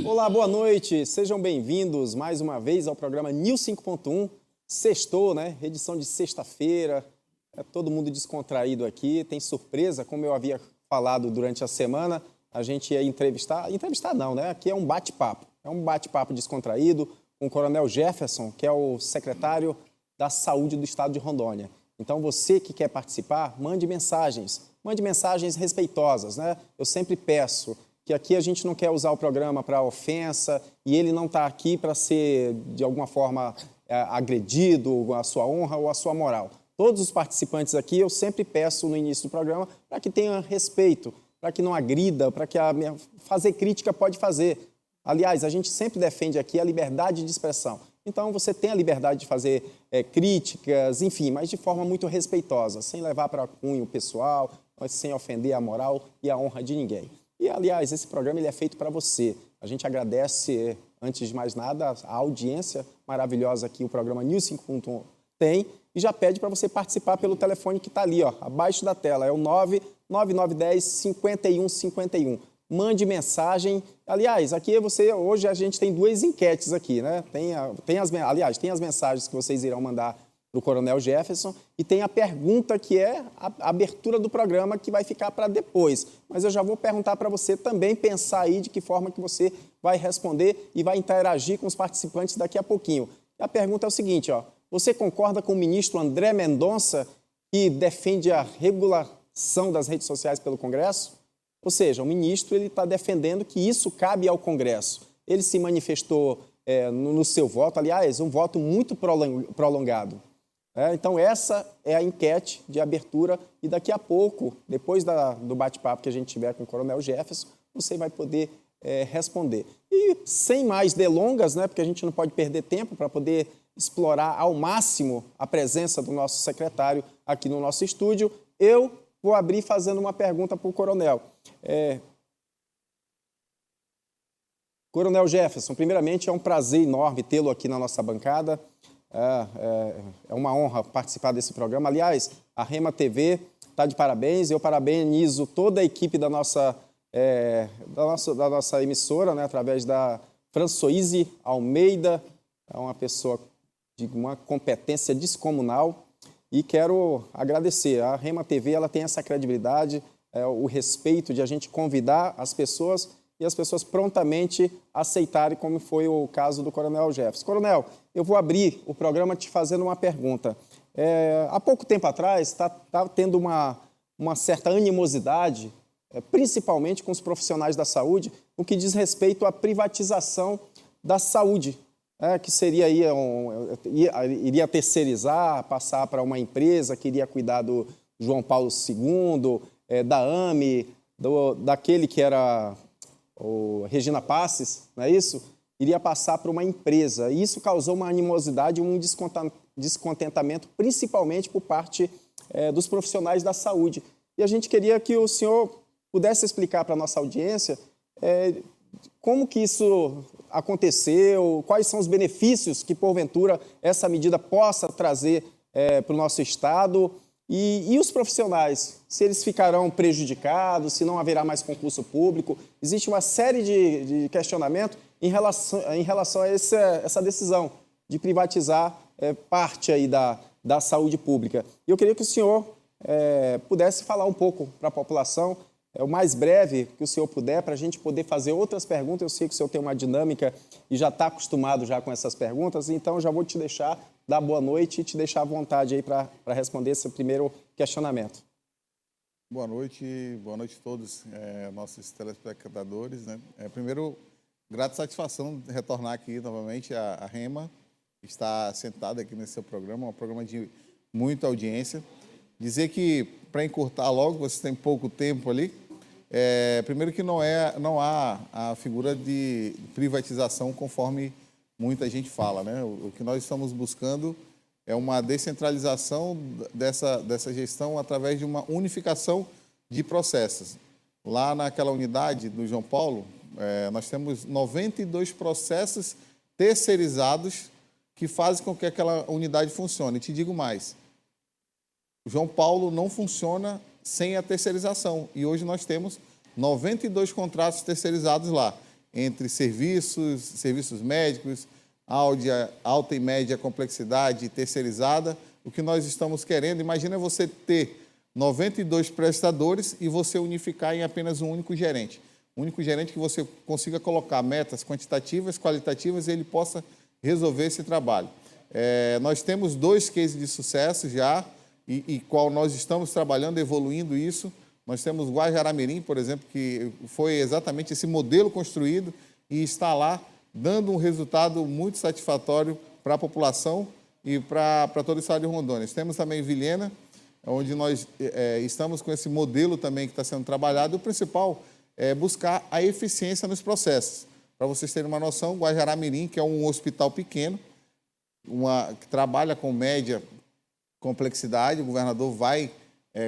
Olá, boa noite. Sejam bem-vindos mais uma vez ao programa News 5.1. Sextou, né? Edição de sexta-feira. É todo mundo descontraído aqui. Tem surpresa, como eu havia falado durante a semana. A gente ia entrevistar... Entrevistar não, né? Aqui é um bate-papo. É um bate-papo descontraído com o Coronel Jefferson, que é o secretário da Saúde do Estado de Rondônia. Então, você que quer participar, mande mensagens. Mande mensagens respeitosas, né? Eu sempre peço que aqui a gente não quer usar o programa para ofensa e ele não está aqui para ser, de alguma forma, agredido, a sua honra ou a sua moral. Todos os participantes aqui, eu sempre peço no início do programa para que tenha respeito, para que não agrida, para que fazer crítica pode fazer. Aliás, a gente sempre defende aqui a liberdade de expressão. Então, você tem a liberdade de fazer críticas, enfim, mas de forma muito respeitosa, sem levar para cunho pessoal, mas sem ofender a moral e a honra de ninguém. E, aliás, esse programa ele é feito para você. A gente agradece, antes de mais nada, a audiência maravilhosa que o programa News 5.1 tem e já pede para você participar pelo telefone que está ali, ó, abaixo da tela. É o 99910-5151. Mande mensagem. Aliás, aqui hoje a gente tem duas enquetes aqui, né? Tem as mensagens que vocês irão mandar para o Coronel Jefferson e tem a pergunta que é a abertura do programa que vai ficar para depois. Mas eu já vou perguntar para você também pensar aí de que forma que você vai responder e vai interagir com os participantes daqui a pouquinho. E a pergunta é o seguinte, ó, você concorda com o ministro André Mendonça que defende a regulação das redes sociais pelo Congresso? Ou seja, o ministro está defendendo que isso cabe ao Congresso. Ele se manifestou no seu voto, aliás, um voto muito prolongado. Então, essa é a enquete de abertura e daqui a pouco, depois do bate-papo que a gente tiver com o Coronel Jefferson, você vai poder responder. E sem mais delongas, né, porque a gente não pode perder tempo para poder explorar ao máximo a presença do nosso secretário aqui no nosso estúdio, eu vou abrir fazendo uma pergunta para o Coronel. Coronel Jefferson, primeiramente é um prazer enorme tê-lo aqui na nossa bancada. É uma honra participar desse programa. Aliás, a Rema TV está de parabéns. Eu parabenizo toda a equipe da nossa emissora, né, através da Françoise Almeida, é uma pessoa de uma competência descomunal. E quero agradecer. A Rema TV ela tem essa credibilidade, o respeito de a gente convidar as pessoas e as pessoas prontamente aceitarem, como foi o caso do Coronel Jefferson. Coronel, eu vou abrir o programa te fazendo uma pergunta. Há pouco tempo atrás, está tendo uma certa animosidade, principalmente com os profissionais da saúde, no que diz respeito à privatização da saúde, que seria iria terceirizar, passar para uma empresa que iria cuidar do João Paulo II, da AME, daquele que era o Regina Passes, não é isso? Iria passar para uma empresa. E isso causou uma animosidade, um descontentamento, principalmente por parte dos profissionais da saúde. E a gente queria que o senhor pudesse explicar para a nossa audiência como que isso aconteceu, quais são os benefícios que, porventura, essa medida possa trazer para o nosso Estado e os profissionais, se eles ficarão prejudicados, se não haverá mais concurso público. Existe uma série de questionamentos em relação a essa decisão de privatizar parte aí da saúde pública. E eu queria que o senhor pudesse falar um pouco para a população, o mais breve que o senhor puder, para a gente poder fazer outras perguntas. Eu sei que o senhor tem uma dinâmica e já está acostumado já com essas perguntas, então já vou te deixar dar boa noite e te deixar à vontade aí para responder esse primeiro questionamento. Boa noite a todos nossos telespectadores, né? Primeiro, grata satisfação de retornar aqui novamente à Rema, que está sentada aqui nesse seu programa, um programa de muita audiência. Dizer que, para encurtar logo, você tem pouco tempo ali, primeiro que não há a figura de privatização conforme muita gente fala, né? O que nós estamos buscando é uma descentralização dessa gestão através de uma unificação de processos. Lá naquela unidade do João Paulo, nós temos 92 processos terceirizados que fazem com que aquela unidade funcione. E te digo mais, o João Paulo não funciona sem a terceirização. E hoje nós temos 92 contratos terceirizados lá. entre serviços médicos, alta e média complexidade terceirizada. O que nós estamos querendo, imagina você ter 92 prestadores e você unificar em apenas um único gerente. Um único gerente que você consiga colocar metas quantitativas, qualitativas e ele possa resolver esse trabalho. Nós temos 2 cases de sucesso já e qual nós estamos trabalhando, evoluindo isso. Nós temos Guajará-Mirim, por exemplo, que foi exatamente esse modelo construído e está lá dando um resultado muito satisfatório para a população e para todo o estado de Rondônia. Temos também Vilhena, onde nós estamos com esse modelo também que está sendo trabalhado. O principal é buscar a eficiência nos processos. Para vocês terem uma noção, Guajará-Mirim, que é um hospital pequeno, que trabalha com média complexidade, o governador vai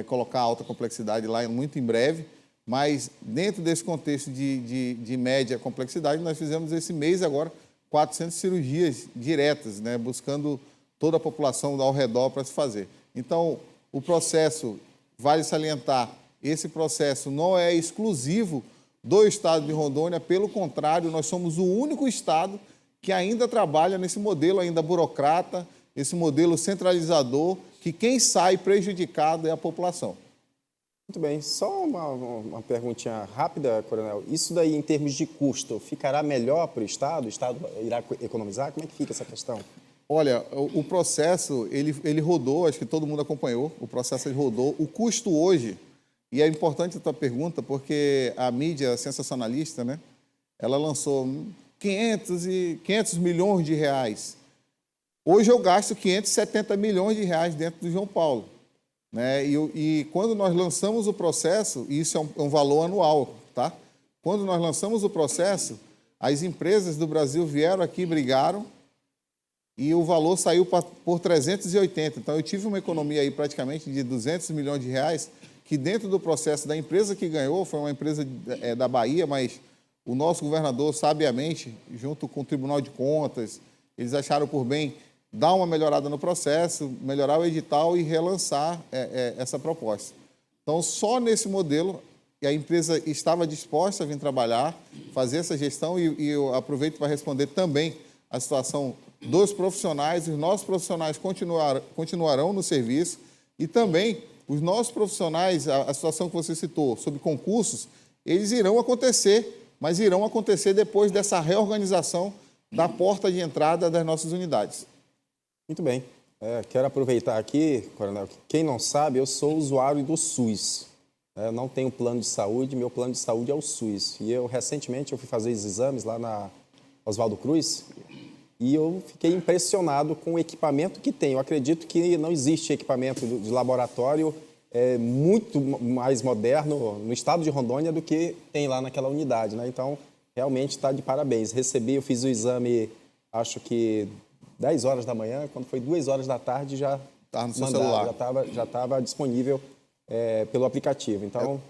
colocar alta complexidade lá muito em breve, mas dentro desse contexto de média complexidade, nós fizemos esse mês agora 400 cirurgias diretas, né, buscando toda a população ao redor para se fazer. Então, o processo, vale salientar, esse processo não é exclusivo do estado de Rondônia, pelo contrário, nós somos o único estado que ainda trabalha nesse modelo ainda burocrata, esse modelo centralizador, que quem sai prejudicado é a população. Muito bem. Só uma perguntinha rápida, Coronel. Isso daí, em termos de custo, ficará melhor para o Estado? O Estado irá economizar? Como é que fica essa questão? Olha, o processo, ele rodou, acho que todo mundo acompanhou, o processo ele rodou. O custo hoje, e é importante a tua pergunta, porque a mídia sensacionalista, né, ela lançou 500 milhões de reais. Hoje eu gasto 570 milhões de reais dentro do João Paulo. Né? E quando nós lançamos o processo, e isso é um valor anual, tá? Quando nós lançamos o processo, as empresas do Brasil vieram aqui, brigaram, e o valor saiu por 380. Então, eu tive uma economia aí praticamente de 200 milhões de reais, que dentro do processo da empresa que ganhou, foi uma empresa da Bahia, mas o nosso governador, sabiamente, junto com o Tribunal de Contas, eles acharam por bem dar uma melhorada no processo, melhorar o edital e relançar essa proposta. Então, só nesse modelo, a empresa estava disposta a vir trabalhar, fazer essa gestão, e eu aproveito para responder também a situação dos profissionais. Os nossos profissionais continuarão no serviço e também os nossos profissionais, a situação que você citou sobre concursos, eles irão acontecer, mas irão acontecer depois dessa reorganização da porta de entrada das nossas unidades. Muito bem. Quero aproveitar aqui, Coronel, que quem não sabe, eu sou usuário do SUS. Eu não tenho plano de saúde, meu plano de saúde é o SUS. E recentemente, eu fui fazer os exames lá na Oswaldo Cruz e eu fiquei impressionado com o equipamento que tem. Eu acredito que não existe equipamento de laboratório muito mais moderno no estado de Rondônia do que tem lá naquela unidade, né? Então, realmente está de parabéns. Eu fiz o exame, acho que 10 horas da manhã, quando foi 2 horas da tarde, já estava no seu celular. Já estava disponível pelo aplicativo. Então,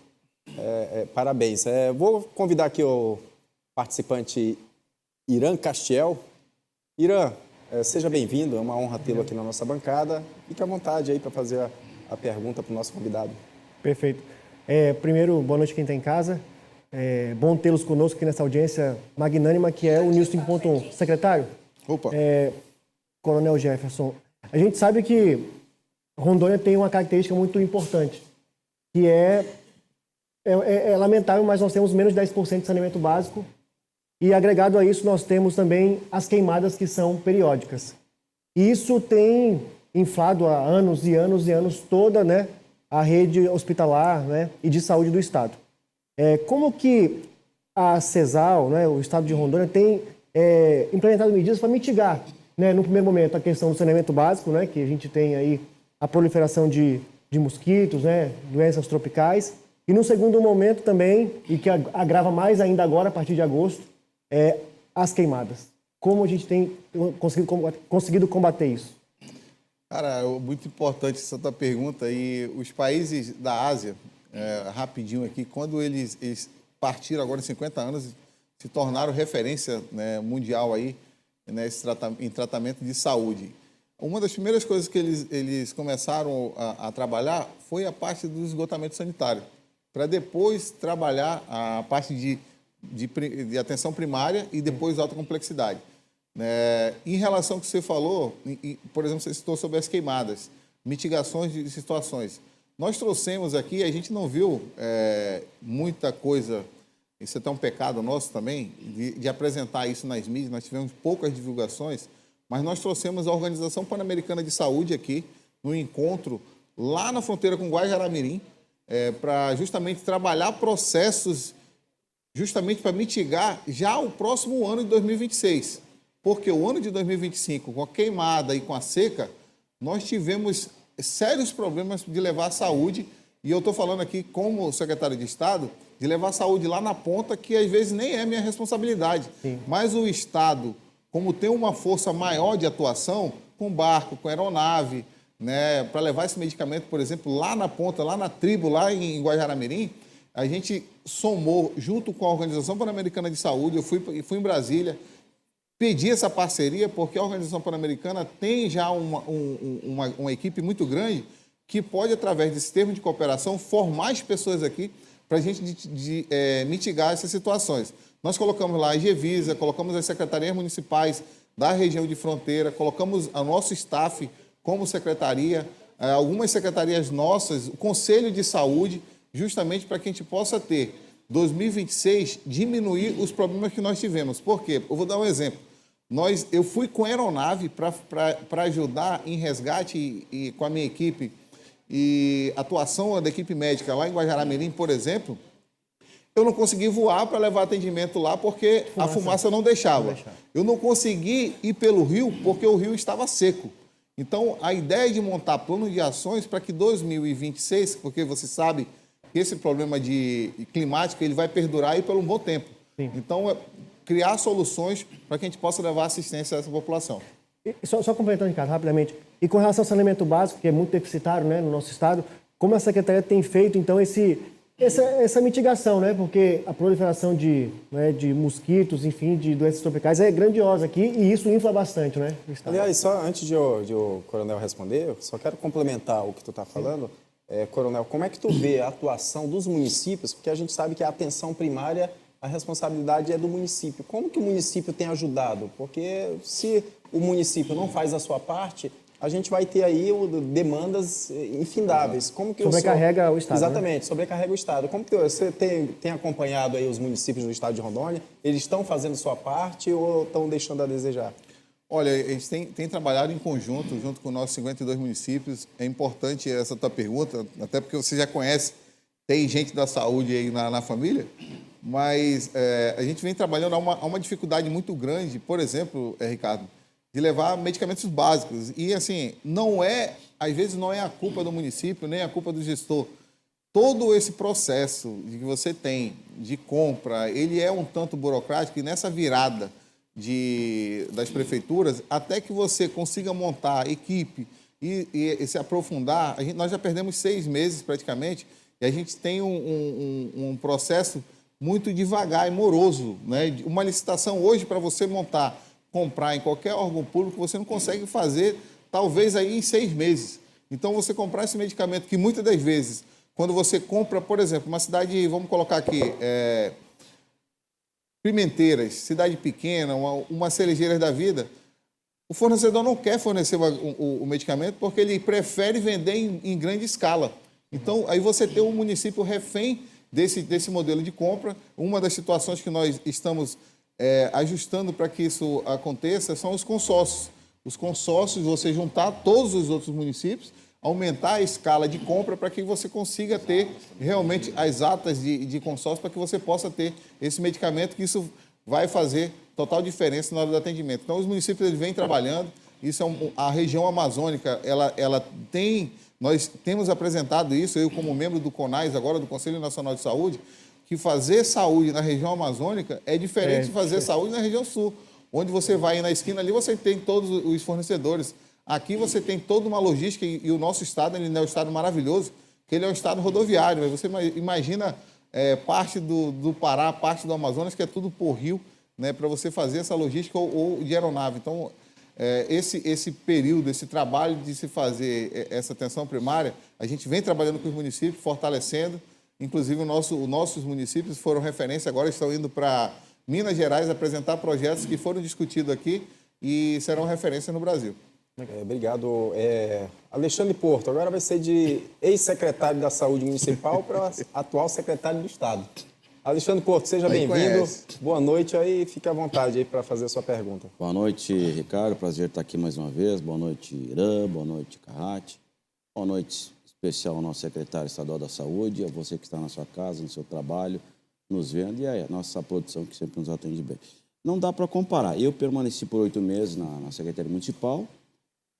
parabéns. Vou convidar aqui o participante Irã Castiel. Irã, seja bem-vindo, é uma honra tê-lo aqui na nossa bancada. Fique à vontade aí para fazer a pergunta para o nosso convidado. Perfeito. Primeiro, boa noite quem está em casa. Bom tê-los conosco aqui nessa audiência magnânima que é o News 5.1. Secretário? Opa! Coronel Jefferson, a gente sabe que Rondônia tem uma característica muito importante, que é lamentável, mas nós temos menos de 10% de saneamento básico e, agregado a isso, nós temos também as queimadas que são periódicas. E isso tem inflado há anos e anos e anos toda, né, a rede hospitalar, né, e de saúde do Estado. Como que a CESAL, né, o Estado de Rondônia, tem implementado medidas para mitigar, né, no primeiro momento, a questão do saneamento básico, né, que a gente tem aí a proliferação de mosquitos, né, doenças tropicais, e no segundo momento também, e que agrava mais ainda agora, a partir de agosto, as queimadas. Como a gente tem conseguido combater isso? Cara, muito importante essa tua pergunta. E os países da Ásia, rapidinho aqui, quando eles partiram agora em 50 anos, se tornaram referência, né, mundial aí, né, em tratamento de saúde. Uma das primeiras coisas que eles começaram a trabalhar foi a parte do esgotamento sanitário, para depois trabalhar a parte de de atenção primária e depois alta complexidade. Em relação ao que você falou, por exemplo, você citou sobre as queimadas, mitigações de situações. Nós trouxemos aqui, a gente não viu muita coisa, isso é até um pecado nosso também, de apresentar isso nas mídias, nós tivemos poucas divulgações, mas nós trouxemos a Organização Pan-Americana de Saúde aqui, no encontro lá na fronteira com Guajará-Mirim, para justamente trabalhar processos, justamente para mitigar já o próximo ano de 2026. Porque o ano de 2025, com a queimada e com a seca, nós tivemos sérios problemas de levar a saúde, e eu estou falando aqui como secretário de Estado, de levar a saúde lá na ponta, que às vezes nem é minha responsabilidade. Sim. Mas o Estado, como tem uma força maior de atuação, com barco, com aeronave, né, para levar esse medicamento, por exemplo, lá na ponta, lá na tribo, lá em Guajará-Mirim, a gente somou, junto com a Organização Pan-Americana de Saúde, eu fui em Brasília, pedi essa parceria, porque a Organização Pan-Americana tem já uma equipe muito grande que pode, através desse termo de cooperação, formar as pessoas aqui para a gente mitigar essas situações. Nós colocamos lá a Gevisa, colocamos as secretarias municipais da região de fronteira, colocamos o nosso staff como secretaria, algumas secretarias nossas, o Conselho de Saúde, justamente para que a gente possa ter 2026, diminuir os problemas que nós tivemos. Por quê? Eu vou dar um exemplo. Eu fui com aeronave para ajudar em resgate e com a minha equipe e atuação da equipe médica lá em Guajará-Mirim, por exemplo, eu não consegui voar para levar atendimento lá porque a fumaça não deixava. Eu não consegui ir pelo rio porque o rio estava seco. Então, a ideia de montar plano de ações para que 2026, porque você sabe que esse problema climático ele vai perdurar aí por um bom tempo. Sim. Então, criar soluções para que a gente possa levar assistência a essa população. Só complementando, Ricardo, rapidamente. E com relação ao saneamento básico, que é muito deficitário, né, no nosso estado, como a Secretaria tem feito, então, essa mitigação, né? Porque a proliferação de mosquitos, enfim, de doenças tropicais é grandiosa aqui e isso infla bastante, né? Aliás, só antes de o Coronel responder, eu só quero complementar o que tu está falando. Coronel, como é que tu vê a atuação dos municípios? Porque a gente sabe que a atenção primária, a responsabilidade é do município. Como que o município tem ajudado? Porque se o município não faz a sua parte, a gente vai ter aí demandas infindáveis. Como que sobrecarrega o Estado. Exatamente, né? Sobrecarrega o Estado. Como que você tem acompanhado aí os municípios do Estado de Rondônia? Eles estão fazendo sua parte ou estão deixando a desejar? Olha, a gente tem trabalhado em conjunto, junto com nossos 52 municípios. É importante essa tua pergunta, até porque você já conhece, tem gente da saúde aí na família, mas a gente vem trabalhando há uma dificuldade muito grande, por exemplo, Ricardo, de levar medicamentos básicos. E, assim, às vezes não é a culpa do município, nem a culpa do gestor. Todo esse processo que você tem de compra, ele é um tanto burocrático e nessa virada das prefeituras, até que você consiga montar equipe e se aprofundar, nós já perdemos 6 meses praticamente e a gente tem um processo muito devagar e moroso, né? Uma licitação hoje para você comprar em qualquer órgão público, você não consegue fazer, talvez, aí em 6 meses. Então, você comprar esse medicamento, que muitas das vezes, quando você compra, por exemplo, uma cidade, vamos colocar aqui, Pimenteiras, cidade pequena, uma Cerejeiras da vida, o fornecedor não quer fornecer o medicamento porque ele prefere vender em grande escala. Então, aí você tem um município refém desse modelo de compra. Uma das situações que nós estamos ajustando para que isso aconteça são os consórcios. Os consórcios, você juntar todos os outros municípios, aumentar a escala de compra para que você consiga ter realmente as atas de consórcio para que você possa ter esse medicamento, que isso vai fazer total diferença na hora do atendimento. Então, os municípios eles vêm trabalhando, isso a região amazônica, nós temos apresentado isso, eu como membro do CONAS, agora do Conselho Nacional de Saúde, que fazer saúde na região amazônica é diferente de fazer saúde na região sul, onde você vai na esquina ali, você tem todos os fornecedores. Aqui você tem toda uma logística e o nosso estado, ele não é um estado maravilhoso, que ele é um estado rodoviário. Você imagina parte do Pará, parte do Amazonas, que é tudo por rio, né, para você fazer essa logística ou de aeronave. Então, esse período, esse trabalho de se fazer essa atenção primária, a gente vem trabalhando com os municípios, fortalecendo. Inclusive, os nossos municípios foram referência, agora estão indo para Minas Gerais apresentar projetos que foram discutidos aqui e serão referência no Brasil. Obrigado. Alexandre Porto, agora vai ser de ex-secretário da Saúde Municipal para atual secretário do Estado. Alexandre Porto, seja bem-vindo. Boa noite aí, fique à vontade aí para fazer a sua pergunta. Boa noite, Ricardo. Prazer estar aqui mais uma vez. Boa noite, Irã. Boa noite, Carrati. Boa noite especial ao nosso secretário estadual da Saúde, a você que está na sua casa, no seu trabalho, nos vendo, e a nossa produção que sempre nos atende bem. Não dá para comparar. Eu permaneci por 8 meses na Secretaria Municipal.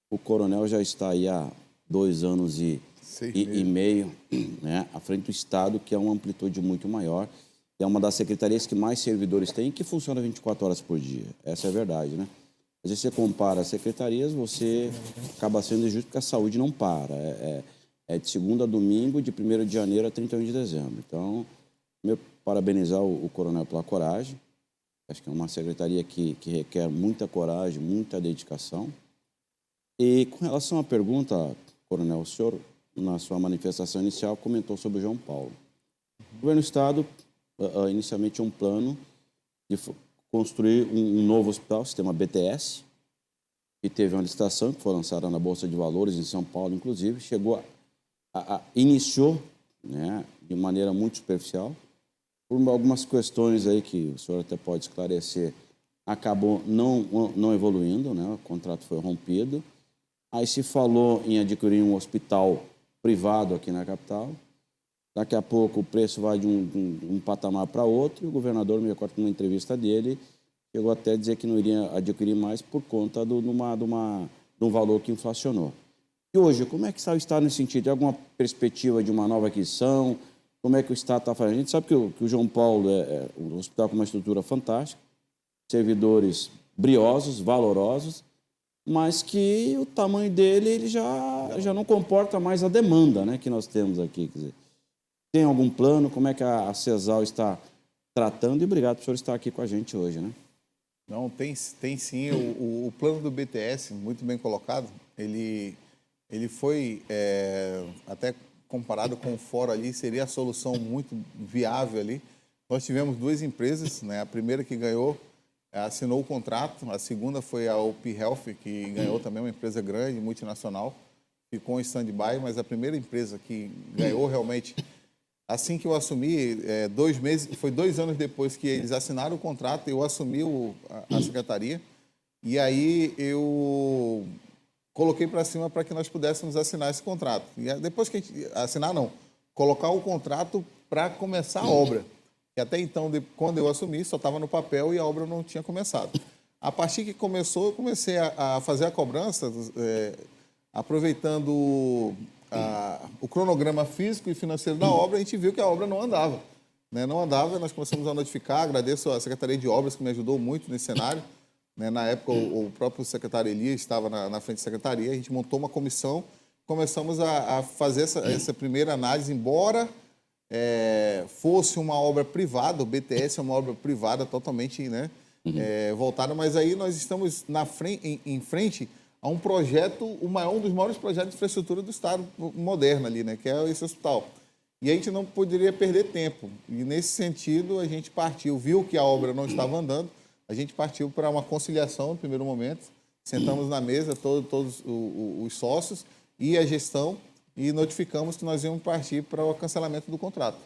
O coronel já está aí há 2 anos e meio, né, à frente do Estado, que é uma amplitude muito maior. É uma das secretarias que mais servidores tem e que funciona 24 horas por dia. Essa é a verdade, né? Às vezes você compara as secretarias, você acaba sendo injusto porque a saúde não para. É de segunda a domingo, de 1º de janeiro a 31 de dezembro. Então, parabenizar o coronel pela coragem. Acho que é uma secretaria que requer muita coragem, muita dedicação. E com relação à pergunta, coronel, o senhor, na sua manifestação inicial, comentou sobre o João Paulo. O governo do Estado, inicialmente, tinha um plano de construir um novo hospital, sistema BTS, que teve uma licitação que foi lançada na Bolsa de Valores, em São Paulo, inclusive, iniciou, né, de maneira muito superficial, por algumas questões aí que o senhor até pode esclarecer, acabou não evoluindo, né, o contrato foi rompido. Aí se falou em adquirir um hospital privado aqui na capital. Daqui a pouco o preço vai de um patamar para outro, e o governador, me recordo numa entrevista dele, chegou até a dizer que não iria adquirir mais por conta de um valor que inflacionou. E hoje, como é que está o Estado nesse sentido? Tem alguma perspectiva de uma nova aquisição? Como é que o Estado está fazendo? A gente sabe que o João Paulo é um hospital com uma estrutura fantástica, servidores briosos, valorosos, mas que o tamanho dele ele já não comporta mais a demanda, né, que nós temos aqui. Quer dizer, tem algum plano? Como é que a CESAL está tratando? E obrigado por o senhor estar aqui com a gente hoje, né? Não, tem sim. O plano do BTS, muito bem colocado, ele foi, até comparado com o fora ali, seria a solução muito viável ali. Nós tivemos 2 empresas, né? A primeira que ganhou, assinou o contrato, a segunda foi a OP Health, que ganhou também, uma empresa grande, multinacional, ficou em stand-by, mas a primeira empresa que ganhou realmente, assim que eu assumi, 2 meses, foi 2 anos depois que eles assinaram o contrato, eu assumi a secretaria, e aí eu coloquei para cima para que nós pudéssemos assinar esse contrato. E depois que a gente assinar, não, colocar o contrato para começar a obra. Que até então, quando eu assumi, só estava no papel e a obra não tinha começado. A partir que começou, eu comecei a fazer a cobrança, aproveitando o cronograma físico e financeiro da obra, a gente viu que a obra não andava. Né? Não andava, nós começamos a notificar, agradeço à Secretaria de Obras, que me ajudou muito nesse cenário. Né? Na época, o próprio secretário Elias estava na frente da secretaria, a gente montou uma comissão, começamos a fazer essa primeira análise, embora fosse uma obra privada, o BTS é uma obra privada totalmente, né, voltada, mas aí nós estamos em frente a um projeto, um dos maiores projetos de infraestrutura do Estado moderno ali, né, que é esse hospital. E a gente não poderia perder tempo. E nesse sentido a gente viu que a obra não estava andando, a gente partiu para uma conciliação no primeiro momento, sentamos na mesa todos os sócios e a gestão, e notificamos que nós íamos partir para o cancelamento do contrato.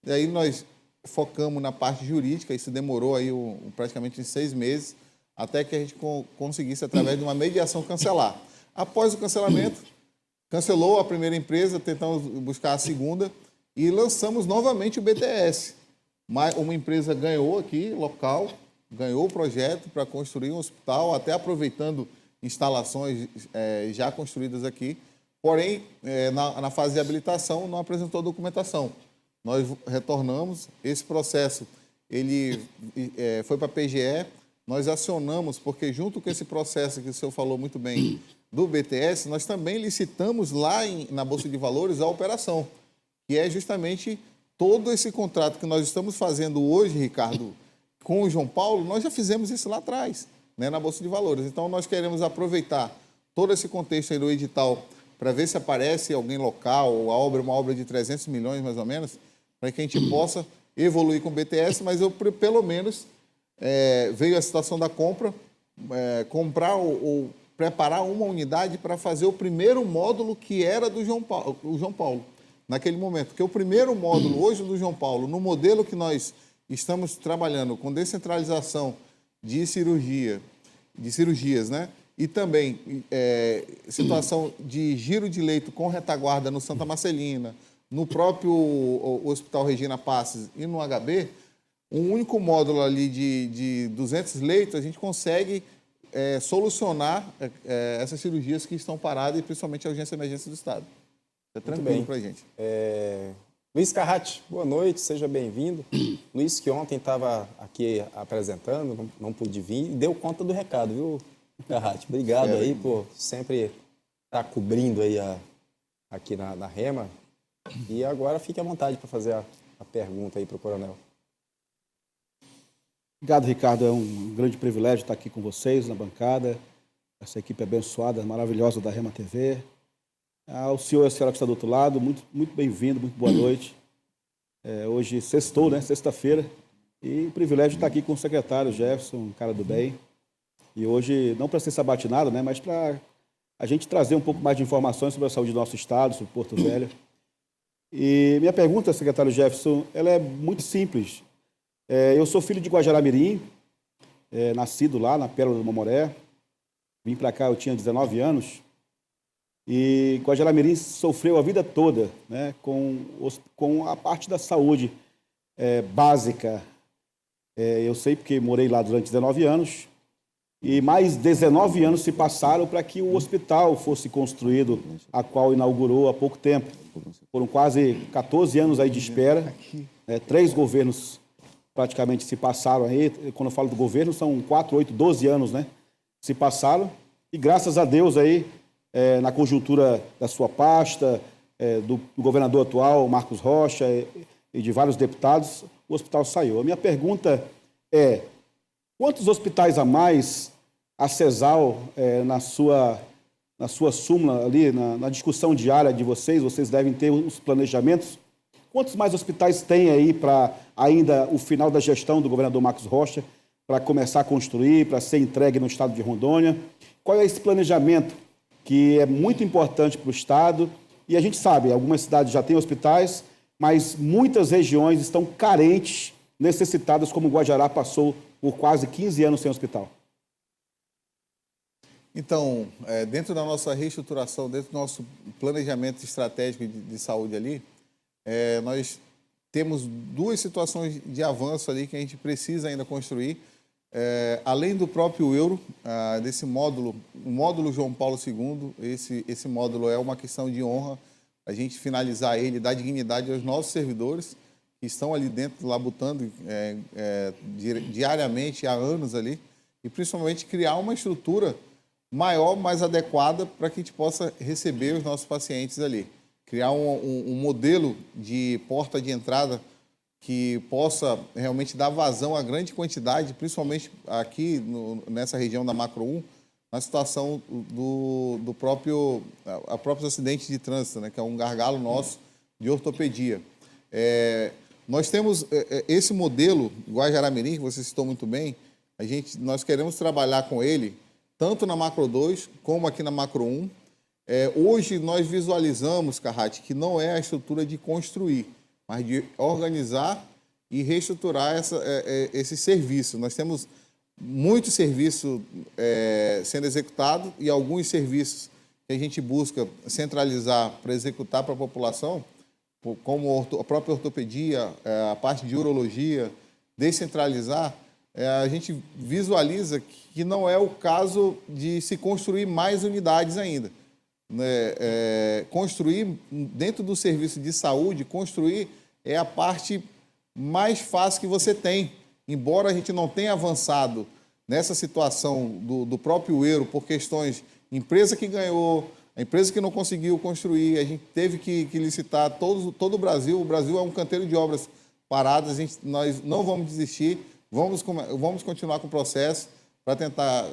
E aí nós focamos na parte jurídica, isso demorou aí praticamente 6 meses, até que a gente conseguisse, através de uma mediação, cancelar. Após o cancelamento, cancelou a primeira empresa, tentamos buscar a segunda e lançamos novamente o BTS. Uma empresa ganhou aqui, local, ganhou o projeto para construir um hospital, até aproveitando instalações já construídas aqui. Porém, na fase de habilitação, não apresentou documentação. Nós retornamos, esse processo ele foi para a PGE, nós acionamos, porque junto com esse processo que o senhor falou muito bem do BTS, nós também licitamos lá na Bolsa de Valores a operação, que é justamente todo esse contrato que nós estamos fazendo hoje, Ricardo, com o João Paulo, nós já fizemos isso lá atrás, né, na Bolsa de Valores. Então, nós queremos aproveitar todo esse contexto aí do edital para ver se aparece alguém local, uma obra de 300 milhões, mais ou menos, para que a gente possa evoluir com o BTS, mas eu, pelo menos, veio a situação da compra, comprar ou preparar uma unidade para fazer o primeiro módulo que era do João Paulo, naquele momento. Porque o primeiro módulo hoje do João Paulo, no modelo que nós estamos trabalhando com descentralização de cirurgias, né? E também situação de giro de leito com retaguarda no Santa Marcelina, no próprio Hospital Regina Passes e no HB, um único módulo ali de 200 leitos, a gente consegue solucionar essas cirurgias que estão paradas e principalmente a urgência e emergência do Estado. É tranquilo para a gente. Luiz Carrati, boa noite, seja bem-vindo. Luiz, que ontem estava aqui apresentando, não pôde vir, e deu conta do recado, viu, Carrati? Obrigado aí por sempre estar cobrindo aí aqui na Rema. E agora fique à vontade para fazer a pergunta aí para o coronel. Obrigado, Ricardo. É um grande privilégio estar aqui com vocês na bancada, essa equipe abençoada, maravilhosa da Rema TV. Ao senhor e a senhora que está do outro lado, muito, muito bem-vindo, muito boa noite. Hoje sextou, né? Sexta-feira. E o privilégio de estar aqui com o secretário Jefferson, um cara do bem. E hoje, não para ser sabatinado, né? Mas para a gente trazer um pouco mais de informações sobre a saúde do nosso estado, sobre Porto Velho. E minha pergunta, secretário Jefferson, ela é muito simples. Eu sou filho de Guajará-Mirim, nascido lá na Pérola do Mamoré. Vim para cá, eu tinha 19 anos. E Guajará-Mirim sofreu a vida toda, né, com a parte da saúde básica. Eu sei porque morei lá durante 19 anos. E mais 19 anos se passaram para que o hospital fosse construído, a qual inaugurou há pouco tempo. Foram quase 14 anos aí de espera. 3 governos praticamente se passaram aí. Quando eu falo do governo, são 4, 8, 12 anos, né? Se passaram. E graças a Deus aí, na conjuntura da sua pasta, do governador atual, Marcos Rocha, e de vários deputados, o hospital saiu. A minha pergunta é: quantos hospitais a mais a CESAL, na sua súmula ali, na discussão diária de vocês devem ter os planejamentos? Quantos mais hospitais tem aí para ainda o final da gestão do governador Marcos Rocha, para começar a construir, para ser entregue no estado de Rondônia? Qual é esse planejamento que é muito importante para o estado? E a gente sabe, algumas cidades já têm hospitais, mas muitas regiões estão carentes, necessitadas, como Guajará passou por quase 15 anos sem hospital. Então, dentro da nossa reestruturação, dentro do nosso planejamento estratégico de saúde ali, nós temos 2 situações de avanço ali que a gente precisa ainda construir. Além do próprio euro, desse módulo, o módulo João Paulo II, esse módulo é uma questão de honra, a gente finalizar ele, dar dignidade aos nossos servidores que estão ali dentro, labutando diariamente, há anos ali, e principalmente criar uma estrutura maior, mais adequada para que a gente possa receber os nossos pacientes ali. Criar um modelo de porta de entrada que possa realmente dar vazão à grande quantidade, principalmente aqui nessa região da Macro 1, na situação do próprio acidente de trânsito, né, que é um gargalo nosso de ortopedia. Nós temos esse modelo, Guajará-Mirim, que você citou muito bem, nós queremos trabalhar com ele, tanto na Macro 2 como aqui na Macro 1. Hoje nós visualizamos, Carrati, que não é a estrutura de construir, mas de organizar e reestruturar esse serviço. Nós temos muito serviço sendo executado e alguns serviços que a gente busca centralizar para executar para a população, como a própria ortopedia, a parte de urologia, descentralizar. A gente visualiza que não é o caso de se construir mais unidades ainda. Construir dentro do serviço de saúde, construir é a parte mais fácil que você tem. Embora a gente não tenha avançado nessa situação do próprio euro por questões, empresa que ganhou, a empresa que não conseguiu construir, a gente teve que licitar todo o Brasil. O Brasil é um canteiro de obras paradas, nós não vamos desistir, vamos continuar com o processo para tentar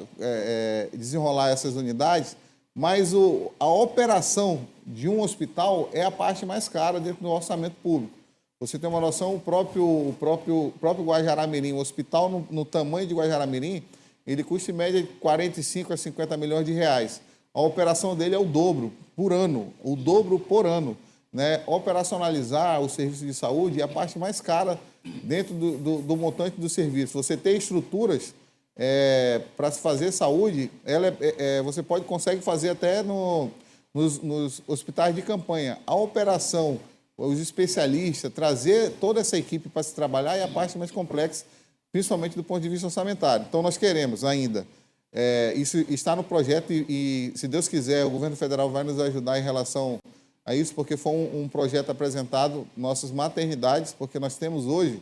desenrolar essas unidades, mas a operação de um hospital é a parte mais cara dentro do orçamento público. Você tem uma noção, o próprio Guajará-Mirim, o hospital no tamanho de Guajará-Mirim, ele custa em média de 45 a 50 milhões de reais. A operação dele é o dobro por ano, o dobro por ano. Né? Operacionalizar o serviço de saúde é a parte mais cara dentro do montante do serviço. Você tem estruturas para se fazer saúde, você consegue fazer até nos hospitais de campanha. A operação, os especialistas, trazer toda essa equipe para se trabalhar é a parte mais complexa, principalmente do ponto de vista orçamentário. Então, nós queremos ainda, isso está no projeto e, se Deus quiser, o governo federal vai nos ajudar em relação a isso, porque foi um projeto apresentado, nossas maternidades, porque nós temos hoje,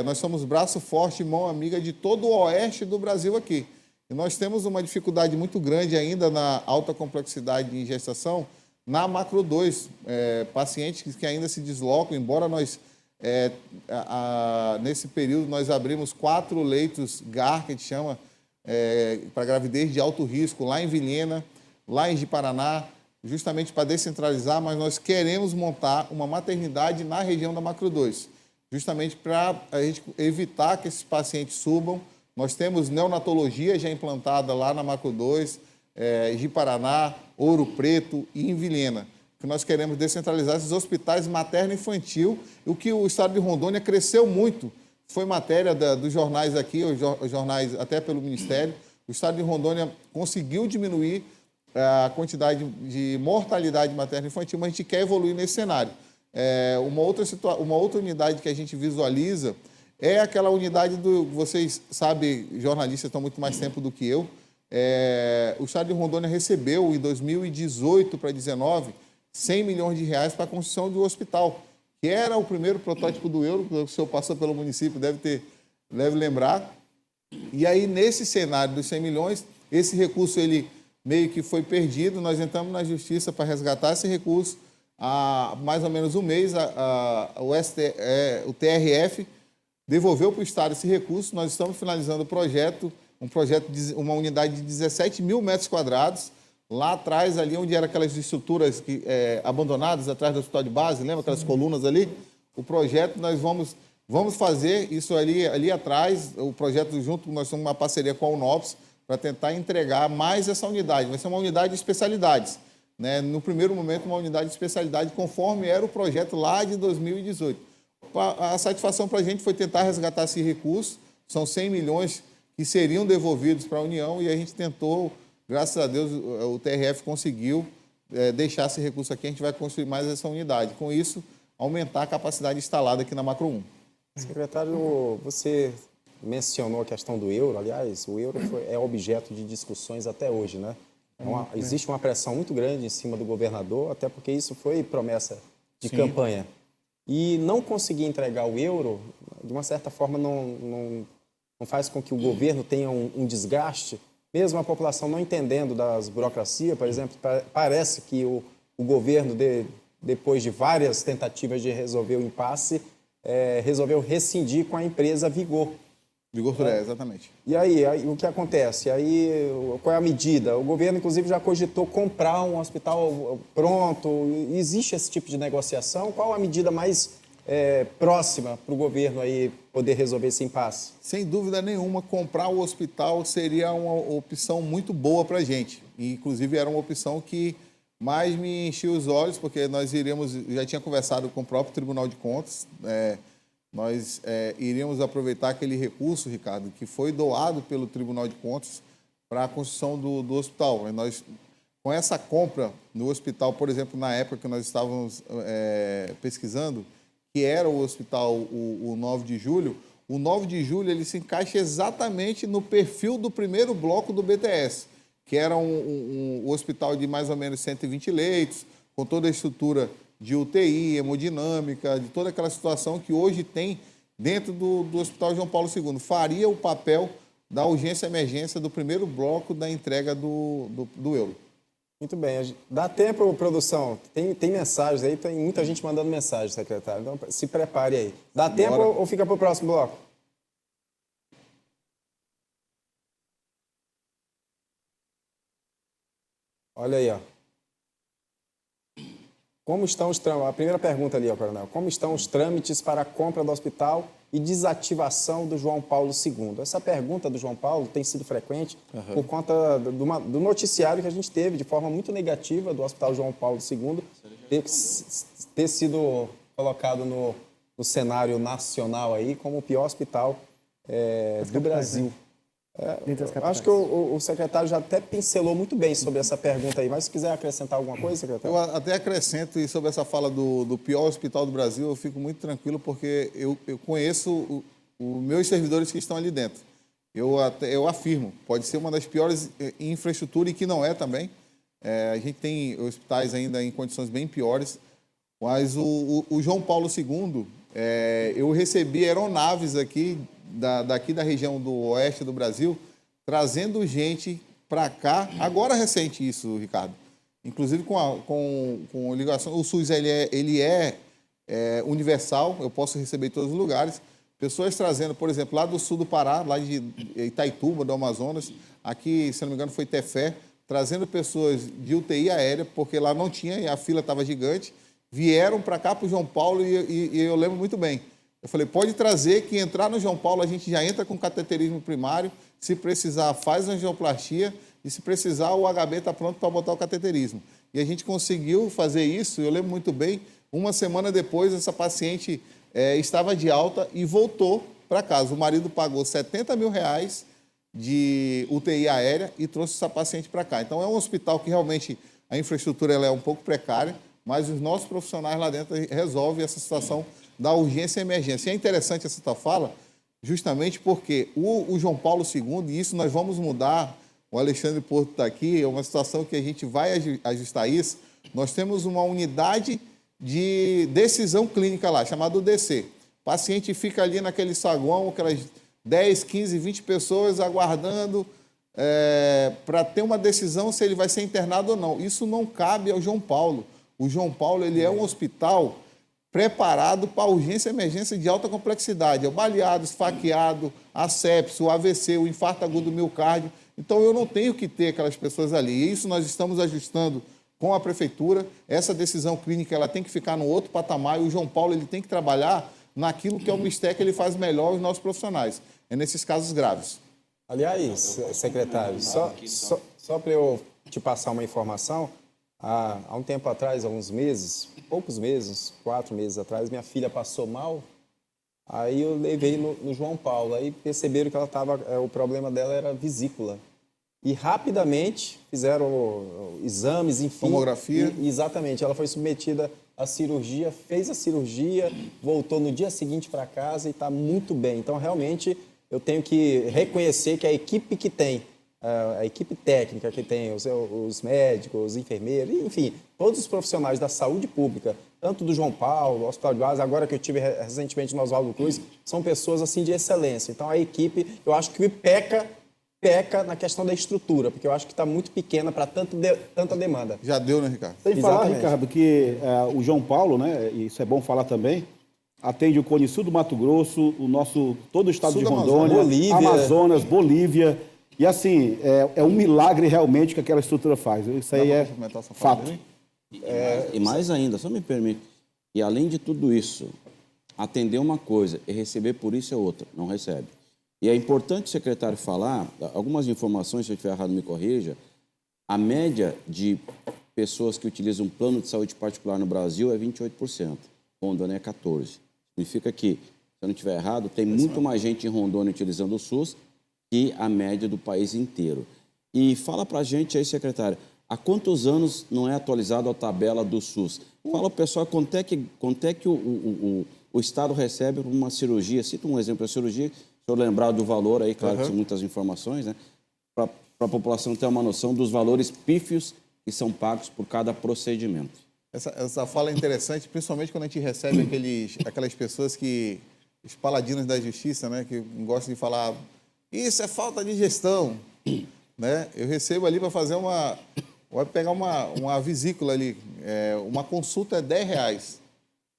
nós somos braço forte e mão amiga de todo o oeste do Brasil aqui. E nós temos uma dificuldade muito grande ainda na alta complexidade em gestação, na macro 2, pacientes que ainda se deslocam, embora nós, nesse período, nós abrimos 4 leitos GAR, que a gente chama, para gravidez de alto risco, lá em Vilhena, lá em Ji-Paraná, justamente para descentralizar, mas nós queremos montar uma maternidade na região da macro 2, justamente para a gente evitar que esses pacientes subam. Nós temos neonatologia já implantada lá na macro 2, Ji-Paraná, Ouro Preto e em Vilhena, que nós queremos descentralizar esses hospitais materno-infantil. O que o estado de Rondônia cresceu muito, foi matéria dos jornais aqui, os jornais até pelo Ministério, o estado de Rondônia conseguiu diminuir a quantidade de mortalidade materno-infantil, mas a gente quer evoluir nesse cenário. Uma outra unidade que a gente visualiza é aquela unidade vocês sabem, jornalistas estão muito mais tempo do que eu, o estado de Rondônia recebeu, em 2018 para 2019, 100 milhões de reais para a construção do hospital, que era o primeiro protótipo do euro, que o senhor passou pelo município, deve lembrar. E aí, nesse cenário dos 100 milhões, esse recurso ele meio que foi perdido, nós entramos na justiça para resgatar esse recurso. Há mais ou menos um mês, o TRF devolveu para o Estado esse recurso, nós estamos finalizando o projeto, uma unidade de 17 mil metros quadrados, lá atrás, ali onde eram aquelas estruturas abandonadas, atrás do hospital de base, lembra aquelas colunas ali? O projeto, nós vamos fazer isso ali atrás, o projeto junto, nós temos uma parceria com a UNOPS, para tentar entregar mais essa unidade. Vai ser uma unidade de especialidades. Né? No primeiro momento, uma unidade de especialidade, conforme era o projeto lá de 2018. A satisfação para a gente foi tentar resgatar esse recurso, são 100 milhões que seriam devolvidos para a União, e a gente tentou, graças a Deus, o TRF conseguiu deixar esse recurso aqui, a gente vai construir mais essa unidade. Com isso, aumentar a capacidade instalada aqui na Macro 1. Secretário, você mencionou a questão do euro, aliás, o euro é objeto de discussões até hoje, né? Existe uma pressão muito grande em cima do governador, até porque isso foi promessa de campanha. E não conseguir entregar o euro, de uma certa forma, não faz com que o governo tenha um desgaste, mesmo a população não entendendo das burocracias, por exemplo, parece que o governo, depois de várias tentativas de resolver o impasse, resolveu rescindir com a empresa Vigor. Vigor, exatamente. E aí, o que acontece? Aí, qual é a medida? O governo, inclusive, já cogitou comprar um hospital pronto. Existe esse tipo de negociação? Qual a medida mais próxima para o governo aí poder resolver esse impasse? Sem dúvida nenhuma, comprar o hospital seria uma opção muito boa para a gente. E, inclusive, era uma opção que mais me enchia os olhos, porque nós já tinha conversado com o próprio Tribunal de Contas, nós iríamos aproveitar aquele recurso, Ricardo, que foi doado pelo Tribunal de Contas para a construção do hospital. Nós, com essa compra no hospital, por exemplo, na época que nós estávamos pesquisando, que era o hospital, o 9 de julho, o 9 de julho ele se encaixa exatamente no perfil do primeiro bloco do BTS, que era um hospital de mais ou menos 120 leitos, com toda a estrutura de UTI, hemodinâmica, de toda aquela situação que hoje tem dentro do Hospital João Paulo II. Faria o papel da urgência e emergência do primeiro bloco da entrega do euro. Muito bem. Dá tempo, produção? Tem mensagens aí, tem muita gente mandando mensagem, secretário. Então, se prepare aí. Dá tempo ou fica para o próximo bloco? Olha aí, ó. como estão os trâmites? A primeira pergunta ali, ó, Coronel. Como estão os trâmites para a compra do hospital e desativação do João Paulo II? Essa pergunta do João Paulo tem sido frequente por conta do noticiário que a gente teve de forma muito negativa do Hospital João Paulo II ter sido colocado no cenário nacional aí como o pior hospital do Brasil. Dentre as Acho capitais. que o secretário já até pincelou muito bem sobre essa pergunta aí, mas se quiser acrescentar alguma coisa, secretário. Eu até acrescento, e sobre essa fala do pior hospital do Brasil, eu fico muito tranquilo, porque eu conheço os meus servidores que estão ali dentro. Eu afirmo, pode ser uma das piores em infraestrutura, e que não é também. A gente tem hospitais ainda em condições bem piores, mas o João Paulo II, eu recebi aeronaves aqui, daqui da região do oeste do Brasil, trazendo gente para cá, agora recente isso, Ricardo, inclusive com ligação. O SUS ele é universal, eu posso receber em todos os lugares. Pessoas trazendo, por exemplo, lá do sul do Pará, lá de Itaituba, do Amazonas, aqui, se não me engano, foi Tefé, trazendo pessoas de UTI aérea, porque lá não tinha e a fila estava gigante, vieram para cá, para o João Paulo, e eu lembro muito bem. Eu falei, pode trazer, que entrar no João Paulo, a gente já entra com cateterismo primário, se precisar, faz angioplastia, e se precisar, o HB está pronto para botar o cateterismo. E a gente conseguiu fazer isso, eu lembro muito bem, uma semana depois, essa paciente estava de alta e voltou para casa. O marido pagou R$70 mil de UTI aérea e trouxe essa paciente para cá. Então, é um hospital que realmente a infraestrutura ela é um pouco precária, mas os nossos profissionais lá dentro resolvem essa situação da urgência e emergência. E é interessante essa tua fala, justamente porque o João Paulo II, e isso nós vamos mudar, o Alexandre Porto está aqui, é uma situação que a gente vai ajustar isso. Nós temos uma unidade de decisão clínica lá, chamada UDC. O paciente fica ali naquele saguão, aquelas 10, 15, 20 pessoas aguardando para ter uma decisão se ele vai ser internado ou não. Isso não cabe ao João Paulo. O João Paulo ele é um hospital preparado para urgência e emergência de alta complexidade. É o baleado, esfaqueado, a sepse, o AVC, o infarto agudo do miocárdio. Então, eu não tenho que ter aquelas pessoas ali. E isso nós estamos ajustando com a prefeitura. Essa decisão clínica ela tem que ficar no outro patamar e o João Paulo ele tem que trabalhar naquilo que é o mistério que ele faz melhor os nossos profissionais. É nesses casos graves. Aliás, secretário, só para eu te passar uma informação, há um tempo atrás, há uns meses, poucos meses, 4 meses atrás, minha filha passou mal, aí eu levei no João Paulo, aí perceberam que ela estava, o problema dela era vesícula. E rapidamente fizeram exames, enfim. Tomografia? Exatamente, ela foi submetida à cirurgia, fez a cirurgia, voltou no dia seguinte para casa e está muito bem. Então, realmente, eu tenho que reconhecer que a equipe que tem, a equipe técnica que tem, os médicos, os enfermeiros, enfim, todos os profissionais da saúde pública, tanto do João Paulo, do Hospital de Base, agora que eu tive recentemente no Oswaldo Cruz, são pessoas assim de excelência. Então, a equipe, eu acho que peca na questão da estrutura, porque eu acho que está muito pequena para tanta demanda. Já deu, né, Ricardo? Sem falar, Exatamente. Ricardo, que o João Paulo, né, e isso é bom falar também, atende o Cone Sul do Mato Grosso, todo o estado Sul de do Rondônia, Bolívia. Amazonas, Bolívia. E assim, é um milagre realmente que aquela estrutura faz. Isso aí Dá pra é complementar essa fala fato. dele? E mais ainda, só me permite, e além de tudo isso, atender uma coisa e receber por isso é outra, não recebe. E é importante o secretário falar, algumas informações, se eu estiver errado me corrija, a média de pessoas que utilizam plano de saúde particular no Brasil é 28%, Rondônia é 14%. Significa que, se eu não estiver errado, tem muito mais gente em Rondônia utilizando o SUS que a média do país inteiro. E fala para a gente aí, secretário, há quantos anos não é atualizada a tabela do SUS? Fala, pessoal, quanto é que o Estado recebe por uma cirurgia? Cita um exemplo da cirurgia, se eu lembrar do valor aí, claro que são muitas informações, né? Para a população ter uma noção dos valores pífios que são pagos por cada procedimento. Essa fala é interessante, principalmente quando a gente recebe aquelas pessoas que, os paladinos da justiça, né, que gostam de falar, isso é falta de gestão, né? Eu recebo ali para fazer vai pegar uma vesícula ali, uma consulta é R$10.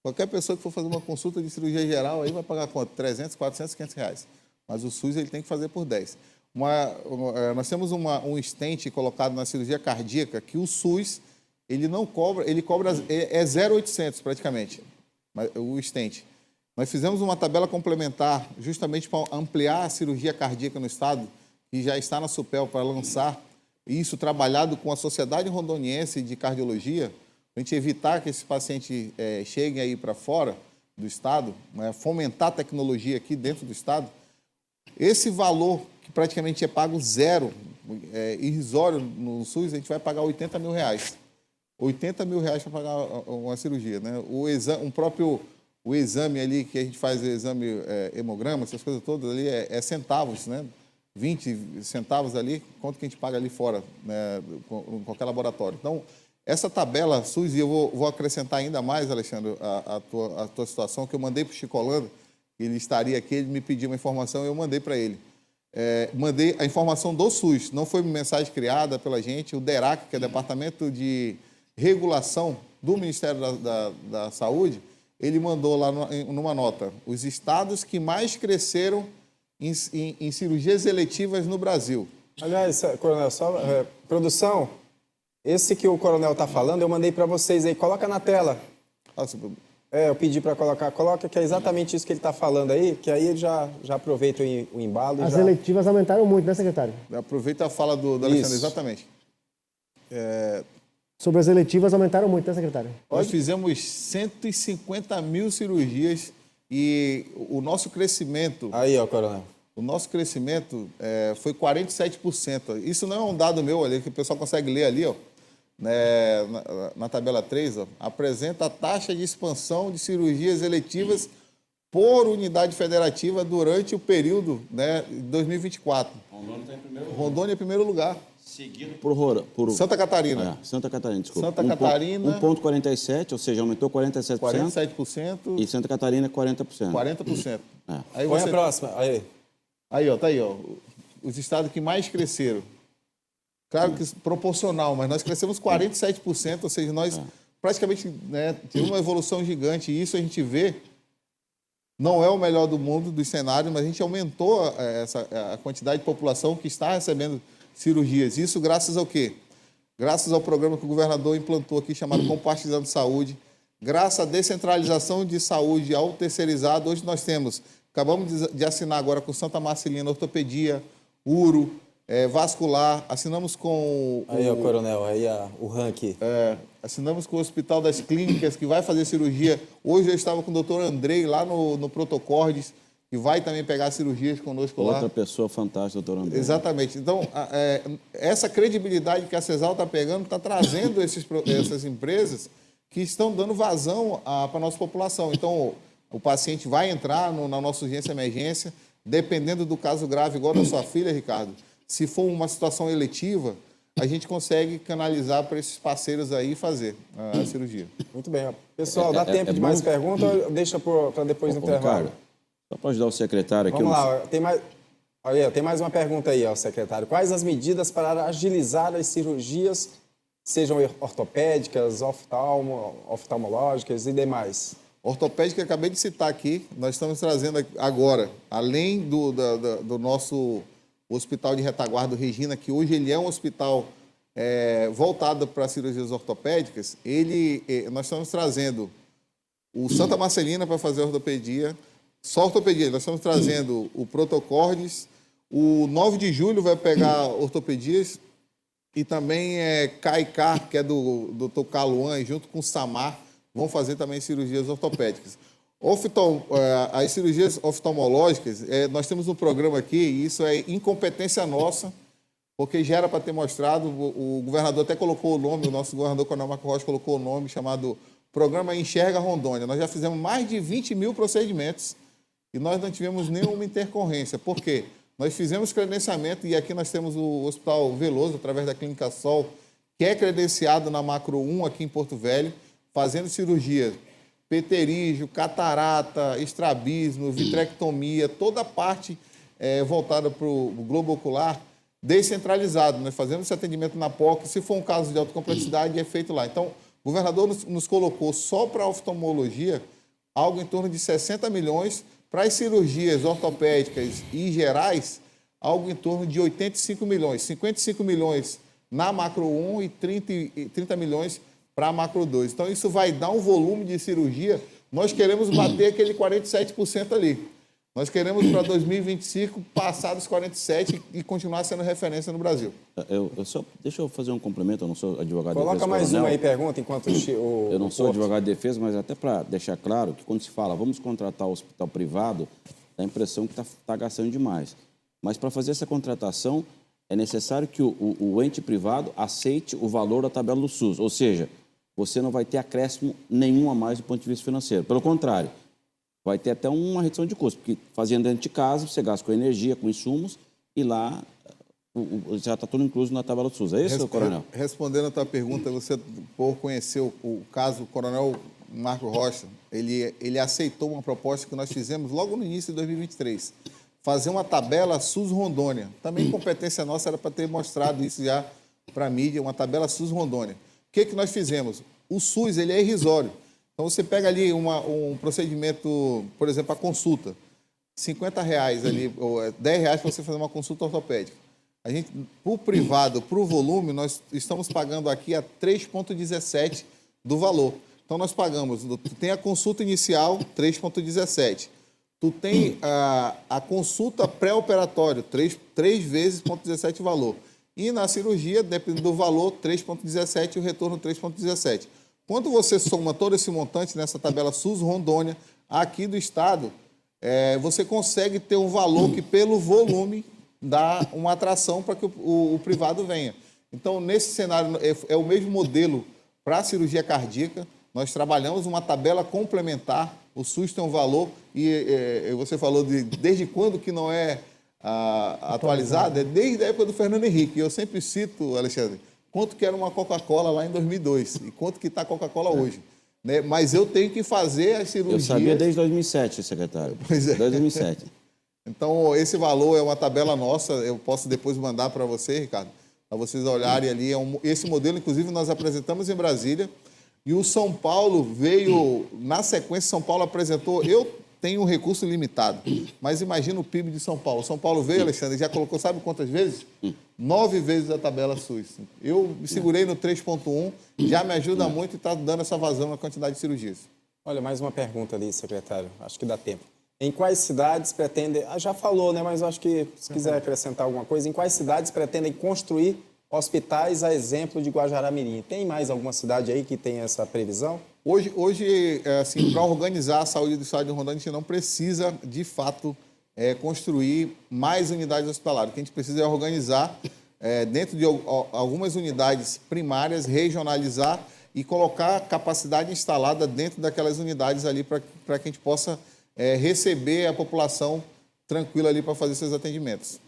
Qualquer pessoa que for fazer uma consulta de cirurgia geral aí vai pagar quanto? 300, 400, 500 reais. Mas o SUS ele tem que fazer por 10. Nós temos um stent colocado na cirurgia cardíaca que o SUS ele não cobra, ele cobra, é 0,800 praticamente, o stent. Nós fizemos uma tabela complementar justamente para ampliar a cirurgia cardíaca no estado, que já está na SUPEL para lançar, isso trabalhado com a Sociedade Rondoniense de Cardiologia, para a gente evitar que esses pacientes cheguem aí para fora do estado, né, fomentar a tecnologia aqui dentro do estado. Esse valor, que praticamente é pago zero, irrisório no SUS, a gente vai pagar R$80 mil. R$80 mil para pagar uma cirurgia, né? O exame ali, que a gente faz o exame hemograma, essas coisas todas ali, é centavos, né? 20 centavos ali, quanto que a gente paga ali fora, né, em qualquer laboratório. Então, essa tabela SUS, e eu vou acrescentar ainda mais, Alexandre, a tua situação, que eu mandei para o Chico Holanda, ele estaria aqui, ele me pediu uma informação, eu mandei para ele. Mandei a informação do SUS, não foi uma mensagem criada pela gente, o DERAC, que é o Departamento de Regulação do Ministério da Saúde, ele mandou lá numa nota, os estados que mais cresceram em cirurgias eletivas no Brasil. Aliás, coronel, produção, esse que o coronel está falando, eu mandei para vocês aí, coloca na tela. Nossa, Eu pedi para coloca, que é exatamente isso que ele está falando aí, que aí ele já aproveita o embalo. As eletivas aumentaram muito, né, secretário? aproveita a fala do Alexandre, Isso. exatamente. Sobre as eletivas aumentaram muito, né, secretário? Nós fizemos 150 mil cirurgias e o nosso crescimento... Aí, ó, coronel. O nosso crescimento foi 47%. Isso não é um dado meu ali, que o pessoal consegue ler ali, ó, né, na tabela 3, ó, apresenta a taxa de expansão de cirurgias eletivas por unidade federativa durante o período, né, de 2024. Rondônia está em primeiro lugar. Rondônia em primeiro lugar. Seguido por Santa Catarina. Santa Catarina, desculpa. Santa Catarina. 1,47, ou seja, aumentou 47%. 47%. E Santa Catarina, 40%. 40%. Aí Põe a próxima. Aí, ó, tá aí, ó. Os estados que mais cresceram. Claro que proporcional, mas nós crescemos 47%, ou seja, nós praticamente, né, tivemos uma evolução gigante, e isso a gente vê, não é o melhor do mundo, dos cenários, mas a gente aumentou a quantidade de população que está recebendo cirurgias. Isso graças ao quê? Graças ao programa que o governador implantou aqui, chamado Compartilhando Saúde, graças à descentralização de saúde ao terceirizado. Hoje nós acabamos de assinar agora com Santa Marcelina, ortopedia, uro, vascular, assinamos com Aí, ó, coronel, aí o ranking. assinamos com o Hospital das Clínicas, que vai fazer cirurgia. Hoje eu estava com o doutor Andrei lá no Protocordes, que vai também pegar cirurgias conosco lá. Outra pessoa fantástica, doutor André. Exatamente. Então, essa credibilidade que a CESAL está pegando, está trazendo essas empresas que estão dando vazão para a nossa população. Então, o paciente vai entrar na nossa urgência e emergência, dependendo do caso grave, igual da sua filha, Ricardo, se for uma situação eletiva, a gente consegue canalizar para esses parceiros aí e fazer a cirurgia. Muito bem. Pessoal, dá tempo de mais perguntas ou deixa para depois do intervalo? Ricardo, só para ajudar o secretário aqui. Vamos lá, tem mais uma pergunta aí, ó, secretário. Quais as medidas para agilizar as cirurgias, sejam ortopédicas, oftalmológicas e demais? Ortopédica, que eu acabei de citar aqui, nós estamos trazendo agora, além do nosso Hospital de Retaguarda Regina, que hoje ele é um hospital voltado para cirurgias ortopédicas, nós estamos trazendo o Santa Marcelina para fazer ortopedia, só ortopedia, nós estamos trazendo o Protocordes, o 9 de julho vai pegar ortopedias, e também CAICAR, que é do Dr. Caluan, junto com o SAMAR, vão fazer também cirurgias ortopédicas. As cirurgias oftalmológicas, nós temos um programa aqui, e isso é incompetência nossa, porque já era para ter mostrado, o governador até colocou o nome, o nosso governador, Coronel Marco Rocha, colocou o nome chamado Programa Enxerga Rondônia. Nós já fizemos mais de 20 mil procedimentos e nós não tivemos nenhuma intercorrência. Por quê? Nós fizemos credenciamento, e aqui nós temos o Hospital Veloso, através da Clínica Sol, que é credenciado na Macro 1 aqui em Porto Velho, fazendo cirurgia, pterígio, catarata, estrabismo, vitrectomia, toda a parte voltada para o globo ocular, descentralizado. Nós fazemos esse atendimento na POC, se for um caso de alta complexidade, é feito lá. Então, o governador nos colocou só para a oftalmologia algo em torno de 60 milhões, para as cirurgias ortopédicas e gerais, algo em torno de 85 milhões. 55 milhões na Macro 1 e 30 milhões para macro 2. Então, isso vai dar um volume de cirurgia. Nós queremos bater aquele 47% ali. Nós queremos, para 2025, passar dos 47% e continuar sendo referência no Brasil. Deixa eu fazer um complemento, eu não sou advogado de Coloca defesa. mais coronel. uma aí, pergunta, enquanto Eu não sou advogado de defesa, mas até para deixar claro que quando se fala vamos contratar o hospital privado, dá a impressão que está gastando demais. Mas para fazer essa contratação, é necessário que o ente privado aceite o valor da tabela do SUS. Ou seja, você não vai ter acréscimo nenhum a mais do ponto de vista financeiro. Pelo contrário, vai ter até uma redução de custo, porque fazendo dentro de casa, você gasta com energia, com insumos, e lá já está tudo incluso na tabela do SUS. É isso, coronel? Respondendo a tua pergunta, você, por conhecer o caso, o coronel Marco Rocha, ele aceitou uma proposta que nós fizemos logo no início de 2023, fazer uma tabela SUS Rondônia. Também competência nossa era para ter mostrado isso já para a mídia, uma tabela SUS Rondônia. O que nós fizemos? O SUS ele é irrisório. Então, você pega ali um procedimento, por exemplo, a consulta, R$50 ali, ou R$10 para você fazer uma consulta ortopédica. A gente, para o privado, para o volume, nós estamos pagando aqui a 3,17 do valor. Então, nós pagamos, tu tem a consulta inicial, 3,17. Tu tem a consulta pré-operatório, 3 vezes 0,17 valor. E na cirurgia, dependendo do valor, 3,17 e o retorno 3,17. Quando você soma todo esse montante nessa tabela SUS Rondônia, aqui do estado, você consegue ter um valor que, pelo volume, dá uma atração para que o privado venha. Então, nesse cenário, é o mesmo modelo para a cirurgia cardíaca. Nós trabalhamos uma tabela complementar, o SUS tem um valor, e você falou desde quando que não é atualizado, é desde a época do Fernando Henrique. Eu sempre cito, Alexandre, quanto que era uma Coca-Cola lá em 2002 e quanto que está a Coca-Cola hoje. Né? Mas eu tenho que fazer as cirurgias... Eu sabia desde 2007, secretário. Pois é. Desde 2007. Então, esse valor é uma tabela nossa, eu posso depois mandar para você, Ricardo, para vocês olharem ali. Esse modelo, inclusive, nós apresentamos em Brasília, e o São Paulo veio, na sequência, São Paulo apresentou... Eu tenho um recurso limitado, mas imagina o PIB de São Paulo. São Paulo veio, Alexandre, já colocou, sabe quantas vezes? 9 vezes a tabela SUS. Eu me segurei no 3,1, já me ajuda muito e está dando essa vazão na quantidade de cirurgias. Olha, mais uma pergunta ali, secretário. Acho que dá tempo. Em quais cidades pretendem... já falou, né? Mas acho que se quiser acrescentar alguma coisa, em quais cidades pretendem construir hospitais a exemplo de Guajará-Mirim? Tem mais alguma cidade aí que tem essa previsão? Hoje assim, para organizar a saúde do estado de Rondônia, a gente não precisa, de fato, construir mais unidades hospitalares. O que a gente precisa é organizar dentro de algumas unidades primárias, regionalizar e colocar capacidade instalada dentro daquelas unidades ali para que a gente possa receber a população tranquila ali para fazer seus atendimentos.